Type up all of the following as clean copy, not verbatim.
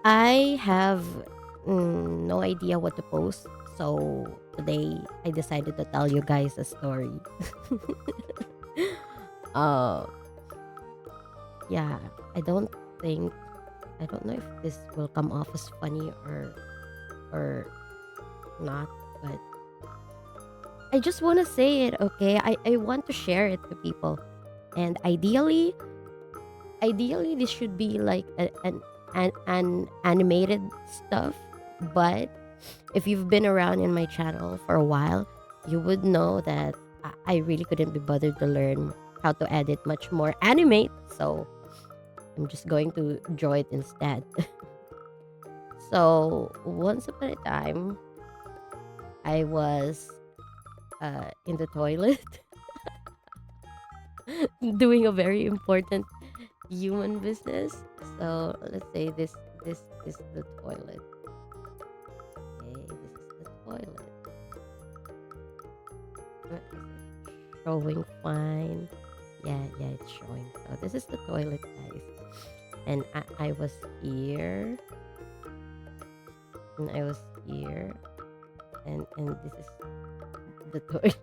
I have no idea what to post. So today I decided to tell you guys a story. uh yeah, I don't think I don't know if this will come off as funny or not, but I just want to say it, okay? I want to share it to people. And ideally this should be like an animated stuff, but if you've been around in my channel for a while, you would know that I really couldn't be bothered to learn how to edit much more animate, so I'm just going to draw it instead. So once upon a time, I was in the toilet doing a very important human business. So let's say this is the toilet. Okay, this is the toilet. Is it showing fine? Yeah, it's showing. So this is the toilet, guys. And I was here. And I was here. And this is the toilet.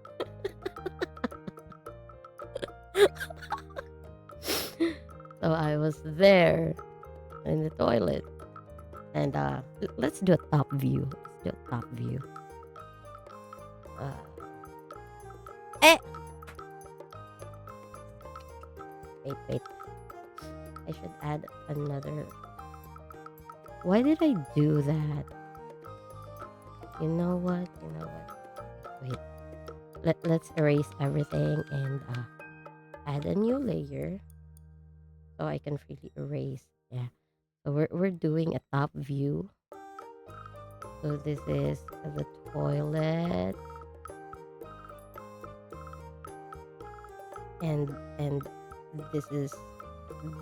So I was there in the toilet. And let's do a top view. Let's do a top view. Uh, eh! Wait. I should add another. Why did I do that? You know what? Wait. Let's erase everything and add a new layer so I can freely erase. Yeah. So we're doing a top view. So this is the toilet. And this is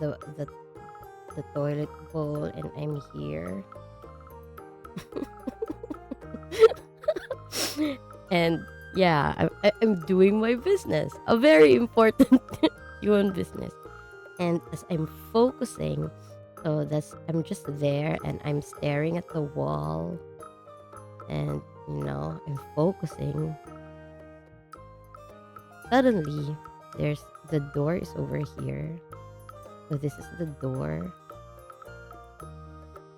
the the toilet bowl, and I'm here. And yeah, I'm doing my business, a very important human business. And as I'm focusing, so I'm just there and I'm staring at the wall, and I'm focusing. Suddenly, there's the door is over here. So this is the door,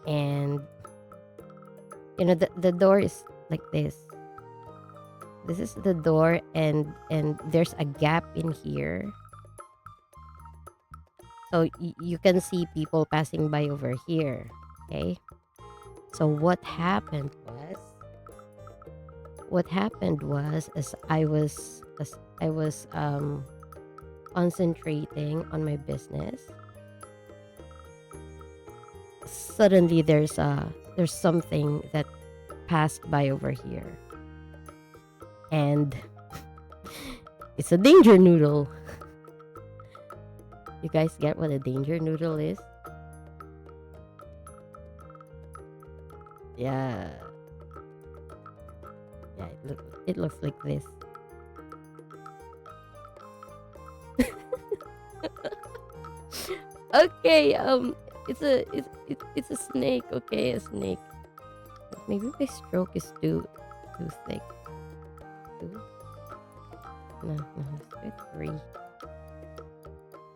and the door is like this. This is the door, and there's a gap in here, so you can see people passing by over here. Okay, so what happened was as I was concentrating on my business, suddenly there's something that passed by over here, and it's a danger noodle. You guys get what a danger noodle is? Yeah. Yeah, it looks like this. Okay, it's a snake. Okay, a snake. Maybe my stroke is too thick. Two? No, let's do three.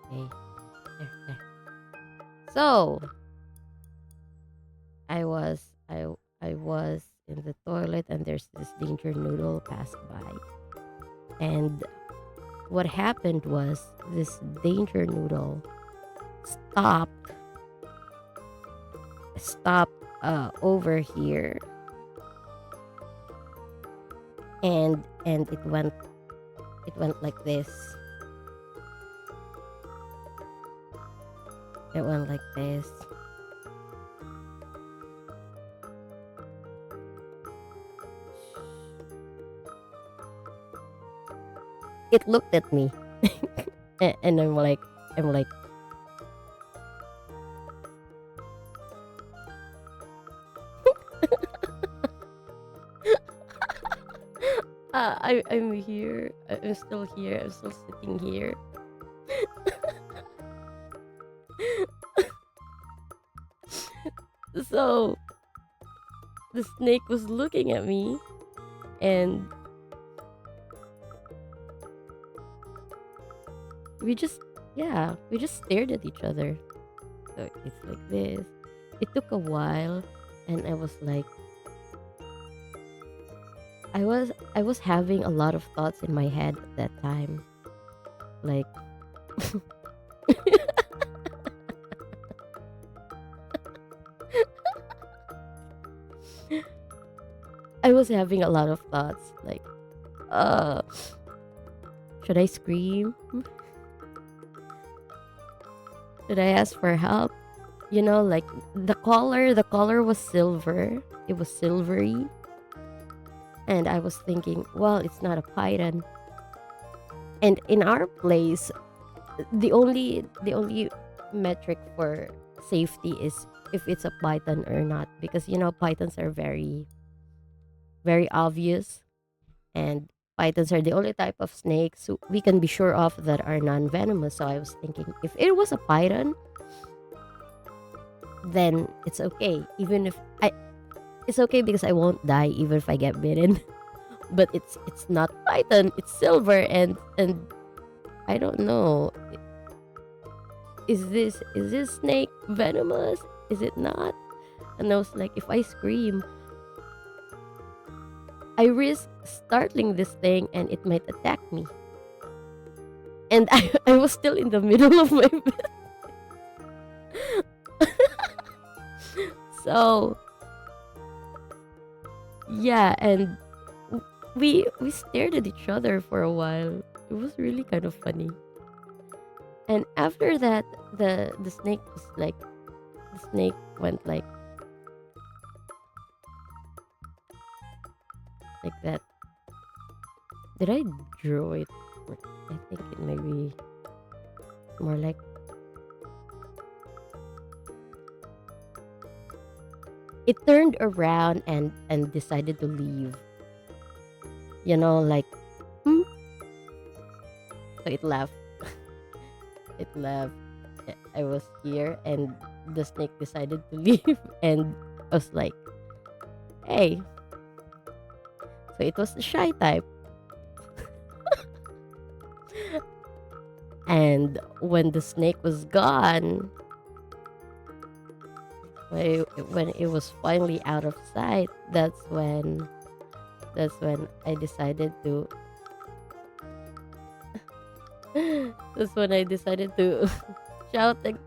Okay, there. So I was in the toilet, and there's this danger noodle passed by, and what happened was this danger noodle stopped over here, and it went like this. It went like this. It looked at me, and I'm like, I'm here. I'm still here. I'm still sitting here. So the snake was looking at me, and we just, yeah, we just stared at each other. So it's like this. It took a while, and I was like, I was having a lot of thoughts in my head at that time. Like, I was having a lot of thoughts. Like, uh, should I scream? Should I ask for help? Like the color was silver. It was silvery, and I was thinking, well, it's not a python. And in our place, the only metric for safety is if it's a python or not, because pythons are very very obvious, and pythons are the only type of snakes we can be sure of that are non-venomous. So I was thinking, if it was a python, then it's okay. Even if I It's okay because I won't die even if I get bitten. But it's not python, it's silver, and I don't know. Is this snake venomous? Is it not? And I was like, if I scream, I risk startling this thing and it might attack me. And I was still in the middle of my bed. So yeah, and we stared at each other for a while. It was really kind of funny. And after that, the snake was like, the snake went like that. Did I draw it? I think it maybe more like, it turned around and decided to leave. Like, hmm? So it left. It left. I was here, and the snake decided to leave, and I was like, hey. So it was the shy type. And when the snake was gone, when it was finally out of sight, that's when I decided to that's when I decided to shout like,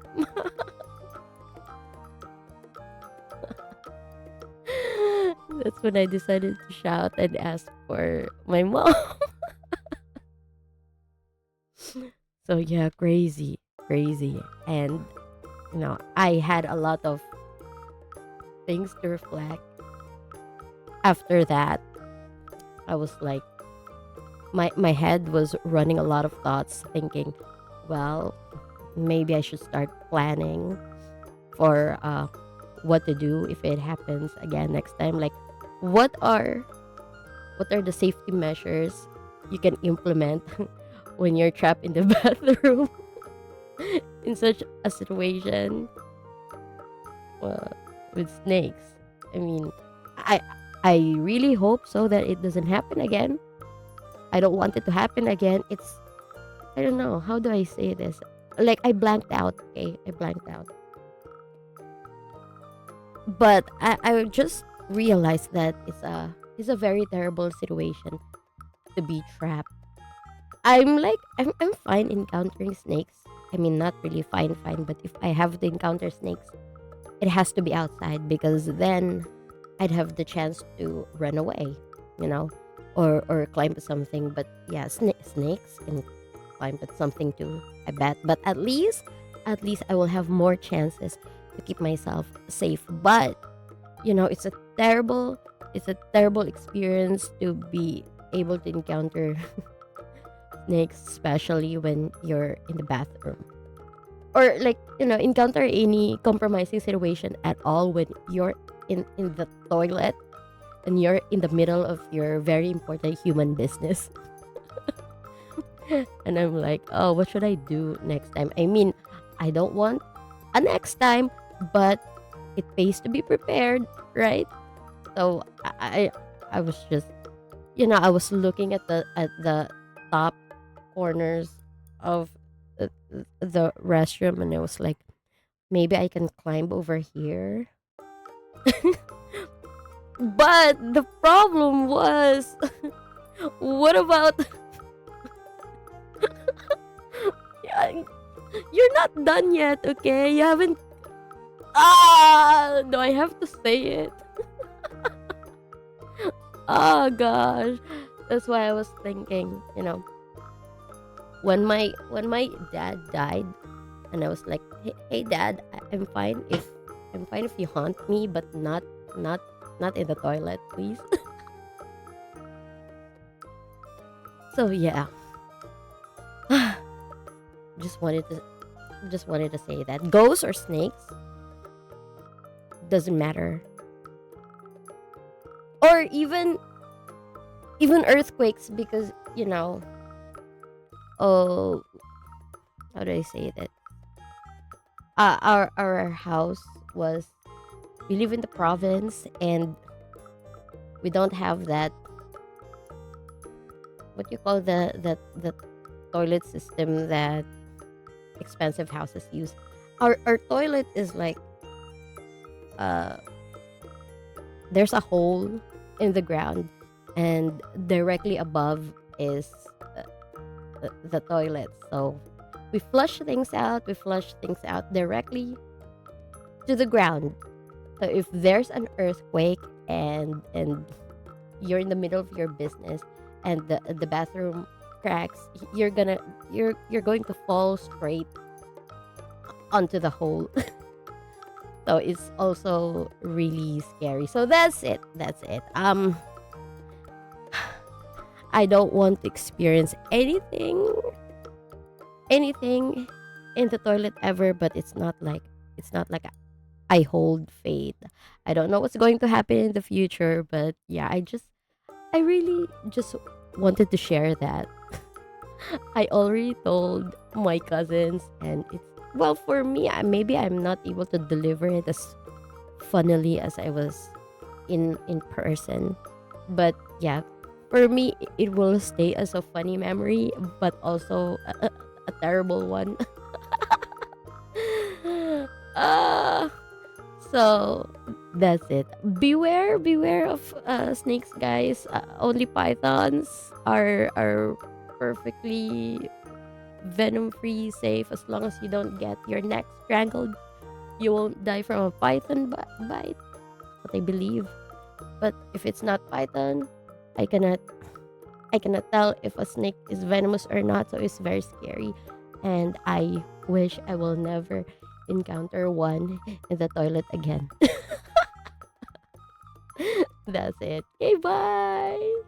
that's when I decided to shout and ask for my mom. So yeah, crazy, crazy. And I had a lot of things to reflect. After that, I was like, my head was running a lot of thoughts, thinking, well, maybe I should start planning for what to do if it happens again next time. Like, what are the safety measures you can implement when you're trapped in the bathroom in such a situation, uh, with snakes? I mean, I I really hope so that it doesn't happen again. I don't want it to happen again. I don't know, how do I say this? Like, I blanked out. Okay, I blanked out. But I just realized that it's a very terrible situation to be trapped. I'm fine encountering snakes. I mean, not really fine, but if I have to encounter snakes, it has to be outside, because then I'd have the chance to run away, you know, or climb to something. But yeah, snakes can climb at something too, I bet. But at least I will have more chances to keep myself safe. But it's a terrible experience to be able to encounter snakes, especially when you're in the bathroom, or like, encounter any compromising situation at all when you're in the toilet and you're in the middle of your very important human business. And I'm like, oh, what should I do next time? I mean, I don't want a next time, but it pays to be prepared, right? So I was just, I was looking at the top corners of the restroom, and I was like, maybe I can climb over here. But the problem was, what about yeah, you're not done yet, okay? You haven't. Do I have to say it? Oh gosh, that's why I was thinking, when my dad died, and I was like, hey dad, I'm fine if you haunt me, but not not in the toilet, please. So yeah, just wanted to say that ghosts or snakes doesn't matter, or even earthquakes, because oh, how do I say that? Our house was, we live in the province, and we don't have that, what you call the toilet system that expensive houses use. Our toilet is like, uh there's a hole in the ground, and directly above is the toilet. So we flush things out directly to the ground. So if there's an earthquake, and you're in the middle of your business, and the bathroom cracks, you're going to fall straight onto the hole. So it's also really scary. So that's it. I don't want to experience anything in the toilet ever, but it's not like I hold faith. I don't know what's going to happen in the future, but yeah, I really just wanted to share that. I already told my cousins, and it's, well, for me, maybe I'm not able to deliver it as funnily as I was in person, but yeah, for me, it will stay as a funny memory, but also a terrible one. uh, so that's it. Beware of snakes, guys. Only pythons are perfectly venom free, safe, as long as you don't get your neck strangled. You won't die from a python bite, what I believe. But if it's not python, I cannot I cannot tell if a snake is venomous or not. So it's very scary, and I wish I will never encounter one in the toilet again. That's it. Okay, bye.